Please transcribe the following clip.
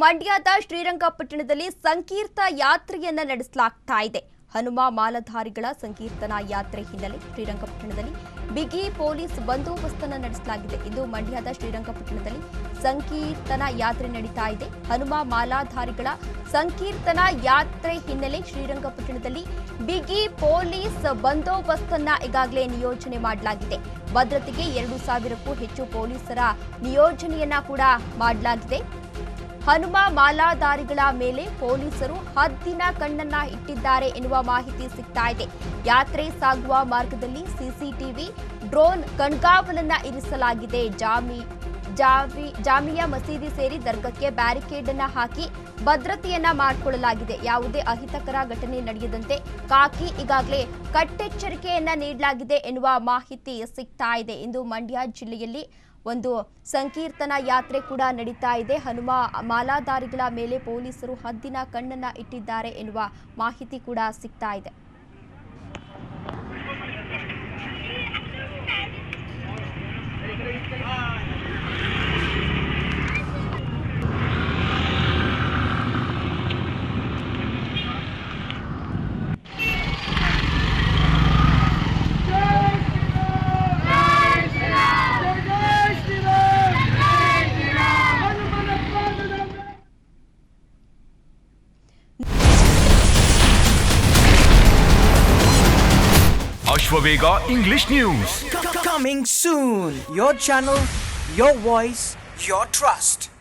ಮಂಡ್ಯದ ಶ್ರೀರಂಗಪಟ್ಟಣದಲ್ಲಿ ಸಂಕೀರ್ತ ಯಾತ್ರೆಯನ್ನ ನಡೆಸಲಾಗ್ತಾ ಇದೆ. ಹನುಮ ಮಾಲಾಧಾರಿಗಳ ಸಂಕೀರ್ತನಾ ಯಾತ್ರೆ ಹಿನ್ನೆಲೆ ಶ್ರೀರಂಗಪಟ್ಟಣದಲ್ಲಿ ಬಿಗಿ ಪೊಲೀಸ್ ಬಂದೋಬಸ್ತನ್ನು ನಡೆಸಲಾಗಿದೆ. ಇಂದು ಮಂಡ್ಯದ ಶ್ರೀರಂಗಪಟ್ಟಣದಲ್ಲಿ ಸಂಕೀರ್ತನಾ ಯಾತ್ರೆ ನಡೀತಾ ಇದೆ. ಹನುಮ ಮಾಲಾಧಾರಿಗಳ ಸಂಕೀರ್ತನಾ ಯಾತ್ರೆ ಹಿನ್ನೆಲೆ ಶ್ರೀರಂಗಪಟ್ಟಣದಲ್ಲಿ ಬಿಗಿ ಪೊಲೀಸ್ ಬಂದೋಬಸ್ತನ್ನ ಈಗಾಗಲೇ ನಿಯೋಜನೆ ಮಾಡಲಾಗಿದೆ. ಭದ್ರತೆಗೆ 2,000ಕ್ಕೂ ಹೆಚ್ಚು ಪೊಲೀಸರ ನಿಯೋಜನೆಯನ್ನ ಕೂಡ ಮಾಡಲಾಗಿದೆ. ಹನುಮ ಮಾಲಾಧಾರಿಗಳ ಮೇಲೆ ಪೊಲೀಸರು ಹದ್ದಿನ ಕಣ್ಣನ್ನ ಇಟ್ಟಿದ್ದಾರೆ ಎನ್ನುವ ಮಾಹಿತಿ ಸಿಗ್ತಾ ಇದೆ. ಯಾತ್ರೆ ಸಾಗುವ ಮಾರ್ಗದಲ್ಲಿ ಸಿಸಿಟಿವಿ ಡ್ರೋನ್ ಕಣ್ಗಾವಲನ್ನ ಇರಿಸಲಾಗಿದೆ. ಜಾಮಿಯಾ ಮಸೀದಿ ಸೇರಿ ದರ್ಗಕ್ಕೆ ಬ್ಯಾರಿಕೇಡ್ ಅನ್ನ ಹಾಕಿ ಭದ್ರತೆಯನ್ನ ಮಾಡಿಕೊಳ್ಳಲಾಗಿದೆ. ಯಾವುದೇ ಅಹಿತಕರ ಘಟನೆ ನಡೆಯದಂತೆ ಕಾಕಿ ಈಗಾಗಲೇ ಕಟ್ಟೆಚ್ಚರಿಕೆಯನ್ನ ನೀಡಲಾಗಿದೆ ಎನ್ನುವ ಮಾಹಿತಿ ಸಿಗ್ತಾ ಇದೆ. ಇಂದು ಮಂಡ್ಯ ಜಿಲ್ಲೆಯಲ್ಲಿ ಒಂದು ಸಂಕೀರ್ತನಾ ಯಾತ್ರೆ ಕೂಡ ನಡೀತಾ ಇದೆ. ಹನುಮ ಮಾಲಾಧಾರಿಗಳ ಮೇಲೆ ಪೊಲೀಸರು ಹದ್ದಿನ ಕಣ್ಣನ್ನ ಇಟ್ಟಿದ್ದಾರೆ ಎನ್ನುವ ಮಾಹಿತಿ ಕೂಡ ಸಿಗ್ತಾ ಇದೆ. Ashwavega English News. Coming soon. Your channel, your voice, your trust.